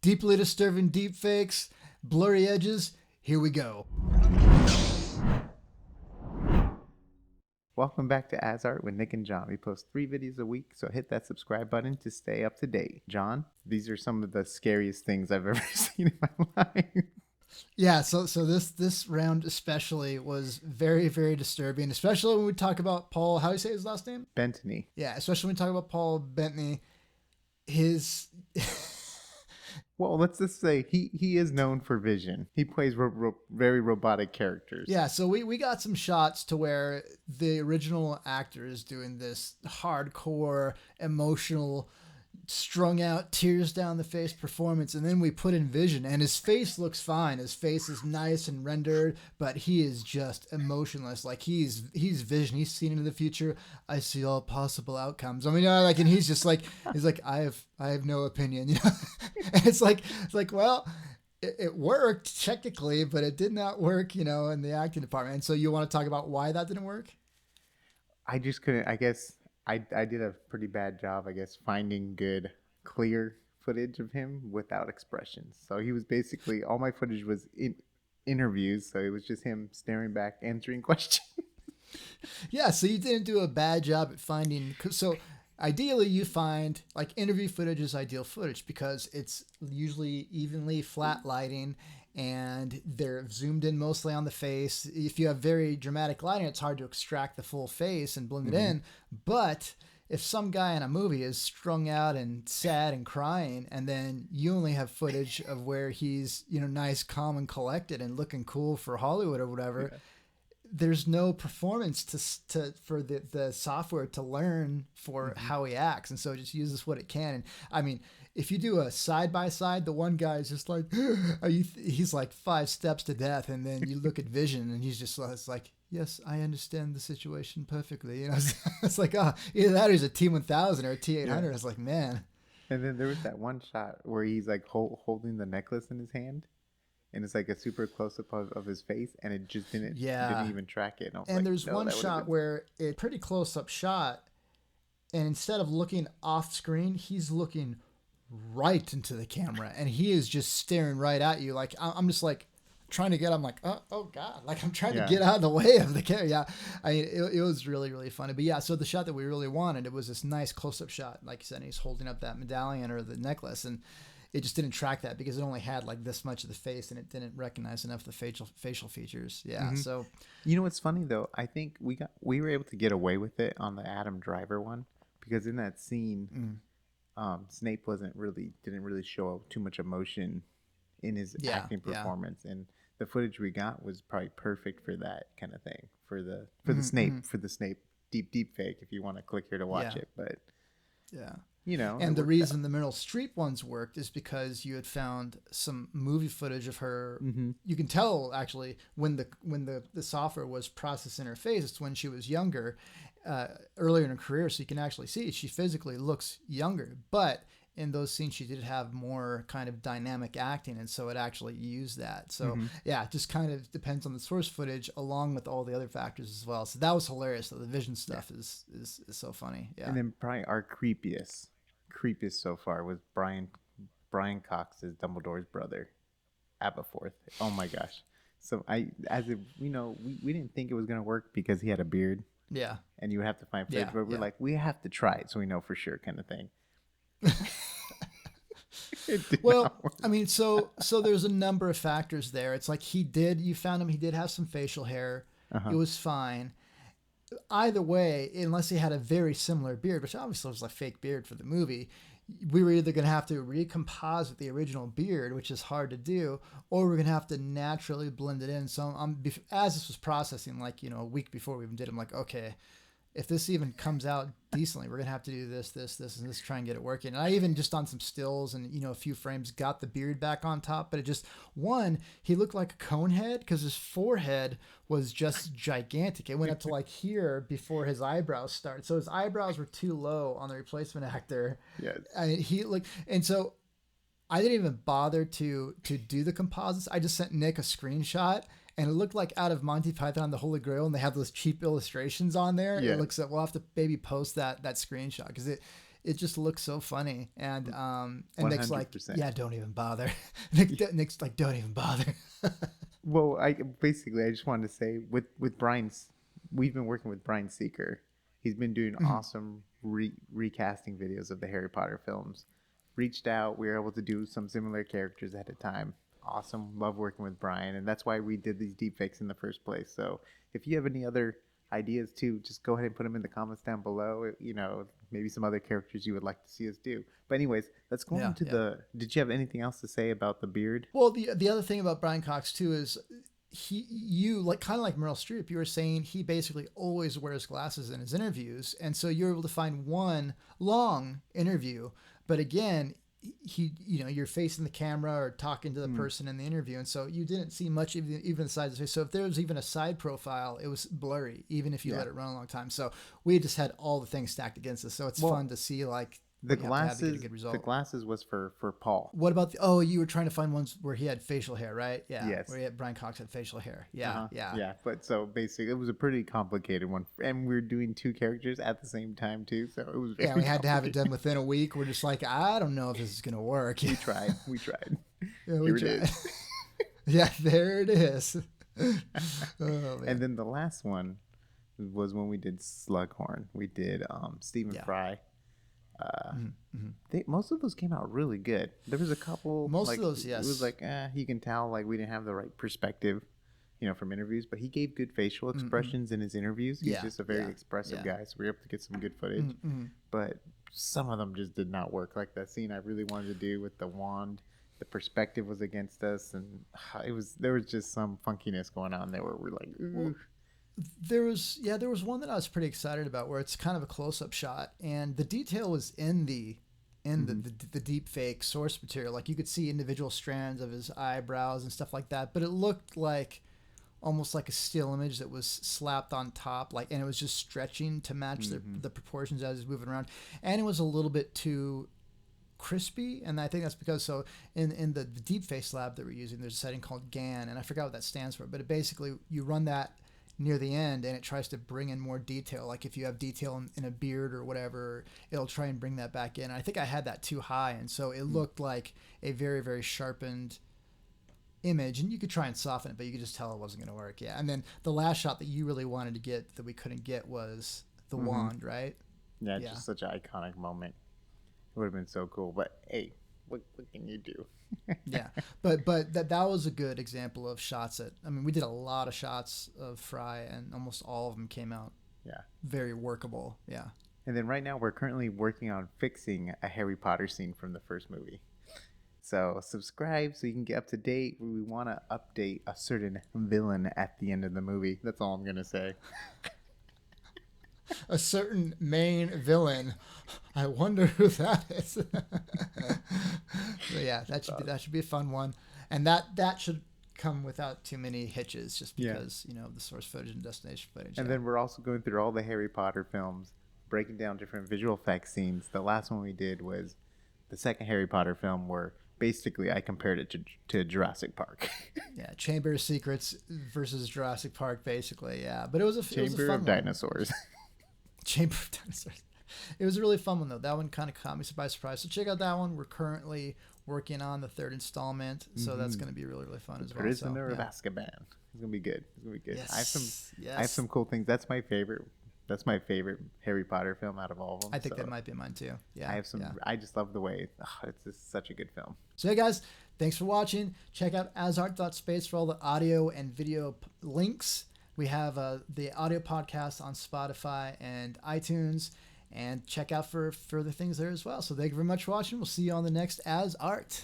Deeply disturbing deepfakes, blurry edges. Here we go. Welcome back to AsArt with Nick and John. We post 3 videos a week, so hit that subscribe button to stay up to date. John, these are some of the scariest things I've ever seen in my life. Yeah, so this round especially was very, very disturbing, especially when we talk about Paul, how do you say his last name? Bettany. Yeah, especially when we talk about Paul Bettany. His Well, let's just say he is known for vision. He plays very robotic characters. Yeah, so we got some shots to where the original actor is doing this hardcore, emotional, strung out, tears down the face performance, and then we put in vision, and his face looks fine. His face is nice and rendered, but he is just emotionless. Like he's vision. He's seen into the future. I see all possible outcomes. I mean, like, and he's just like, he's like, I have no opinion. You know, and it's like, well. It worked technically, but it did not work, you know, in the acting department. And so you want to talk about why that didn't work? I just couldn't. I guess I did a pretty bad job, I guess, finding good, clear footage of him without expressions. So he was basically, all my footage was in interviews. So it was just him staring back, answering questions. Yeah, so you didn't do a bad job at finding. So ideally, you find like interview footage is ideal footage because it's usually evenly flat lighting and they're zoomed in mostly on the face. If you have very dramatic lighting, it's hard to extract the full face and blend it in. But if some guy in a movie is strung out and sad and crying, and then you only have footage of where he's, you know, nice, calm, and collected and looking cool for Hollywood or whatever. Yeah. There's no performance for the software to learn for how he acts, and so it just uses what it can. And I mean, if you do a side by side, the one guy is just like, he's like 5 steps to death, and then you look at Vision, and he's just like, yes, I understand the situation perfectly. You know, it's like, oh, either that or he's a T1000 or a T800. Yeah. I was like, man. And then there was that one shot where he's like holding the necklace in his hand. And it's like a super close up of his face, and it just didn't even track it. And like, there's one shot where it's pretty close up shot, and instead of looking off screen, he's looking right into the camera, and he is just staring right at you. Like I'm just like trying to get. I'm like, oh god, like I'm trying to get out of the way of the camera. Yeah, I mean it was really, really funny. But yeah, so the shot that we really wanted, it was this nice close up shot, like you said, and he's holding up that medallion or the necklace, and it just didn't track that because it only had like this much of the face and it didn't recognize enough of the facial features. Yeah. So, you know what's funny though? I think we were able to get away with it on the Adam Driver one because in that scene, Snape didn't really show too much emotion in his acting performance, and the footage we got was probably perfect for that kind of thing for the Snape deep fake if you want to click here to watch it, but yeah. You know, and the reason the Meryl Streep ones worked is because you had found some movie footage of her. You can tell actually when the software was processing her face. It's when she was younger, earlier in her career, so you can actually see she physically looks younger. But in those scenes, she did have more kind of dynamic acting, and so it actually used that. So yeah, it just kind of depends on the source footage along with all the other factors as well. So that was hilarious. So the vision stuff is so funny. Yeah, and then probably our creepiest so far was Brian Cox as Dumbledore's brother, Aberforth. Oh my gosh! So we didn't think it was gonna work because he had a beard. Yeah, and you would have to find footage, but we're like, we have to try it so we know for sure, kind of thing. Well, I mean, so there's a number of factors there. It's like you found him. He did have some facial hair. It was fine. Either way, unless he had a very similar beard, which obviously was like fake beard for the movie, we were either going to have to recomposite the original beard, which is hard to do, or we're going to have to naturally blend it in. So as this was processing, like, you know, a week before we even did, I'm like, okay, if this even comes out decently, we're going to have to do this, and this, try and get it working. And I even just on some stills and, you know, a few frames got the beard back on top, but he looked like a cone head because his forehead was just gigantic. It went up to like here before his eyebrows started. So his eyebrows were too low on the replacement actor. Yes. And so I didn't even bother to do the composites. I just sent Nick a screenshot. And it looked like out of Monty Python and the Holy Grail, and they have those cheap illustrations on there. Yeah. It looks like we'll have to maybe post that screenshot because it it just looks so funny. And Nick's like, 100%. yeah, don't even bother. Nick's like, don't even bother. Well, I just wanted to say with Brian's, we've been working with Brian Seeker. He's been doing awesome recasting videos of the Harry Potter films. Reached out, we were able to do some similar characters at a time. Awesome, love working with Brian, and that's why we did these deepfakes in the first place. So if you have any other ideas too, just go ahead and put them in the comments down below. You know, maybe some other characters you would like to see us do. But anyways, let's go into the. Did you have anything else to say about the beard? Well, the other thing about Brian Cox too is you like kind of like Meryl Streep. You were saying he basically always wears glasses in his interviews, and so you're able to find one long interview. But again, you're facing the camera or talking to the person in the interview, and so you didn't see much even the sides of the face. So if there was even a side profile, it was blurry, even if you let it run a long time. So we just had all the things stacked against us. So it's fun to see like the glasses. The glasses was for Paul. What about you were trying to find ones where he had facial hair, right? Yeah. Yes. Where Brian Cox had facial hair. Yeah. Yeah. But so basically, it was a pretty complicated one, and we were doing two characters at the same time too. So it was very we had to have it done within a week. We're just like, I don't know if this is gonna work. We tried. Yeah, we tried. Yeah, there it is. And then the last one was when we did Slughorn. We did Stephen Fry. Most of those came out really good. There was a couple. Most of those, yes. It was like, you can tell like we didn't have the right perspective, from interviews. But he gave good facial expressions in his interviews. He's just a very expressive guy, so we were able to get some good footage. But some of them just did not work. Like that scene I really wanted to do with the wand. The perspective was against us, and there was just some funkiness going on there where we're like, ooh. There was one that I was pretty excited about where it's kind of a close-up shot, and the detail was in the deep fake source material. Like you could see individual strands of his eyebrows and stuff like that, but it looked like almost like a still image that was slapped on top, and it was just stretching to match the proportions as he's moving around, and it was a little bit too crispy, and I think that's because in the deep face lab that we're using, there's a setting called GAN, and I forgot what that stands for, but it basically you run that near the end and it tries to bring in more detail. Like if you have detail in a beard or whatever, it'll try and bring that back in. And I think I had that too high, and so it looked like a very, very sharpened image, and you could try and soften it, but you could just tell it wasn't going to work. And then the last shot that you really wanted to get that we couldn't get was the wand, right? Yeah, just such an iconic moment. It would have been so cool, but hey, what can you do? Yeah, but that was a good example of shots we did a lot of shots of Fry, and almost all of them came out very workable. Yeah. And then right now we're currently working on fixing a Harry Potter scene from the first movie. So subscribe so you can get up to date. We want to update a certain villain at the end of the movie. That's all I'm going to say. A certain main villain. I wonder who that is. So yeah, that should be a fun one, and that should come without too many hitches, just because the source footage and destination footage. And then we're also going through all the Harry Potter films, breaking down different visual effects scenes. The last one we did was the second Harry Potter film, where basically I compared it to Jurassic Park. Yeah, Chamber of Secrets versus Jurassic Park, basically. Yeah, but it was a Chamber of Dinosaurs. Chamber of Dinosaurs. It was a really fun one, though. That one kind of caught me by surprise. So check out that one. We're currently working on the third installment, so that's going to be really, really fun as well. Prisoner of Azkaban. It's going to be good. Yes. I have some cool things. That's my favorite Harry Potter film out of all of them. I think that might be mine too. Yeah. I have some. Yeah. I just love the way it's just such a good film. So hey guys, thanks for watching. Check out AsArt.space for all the audio and video links. We have the audio podcast on Spotify and iTunes, and check out for further things there as well. So thank you very much for watching. We'll see you on the next AsArt.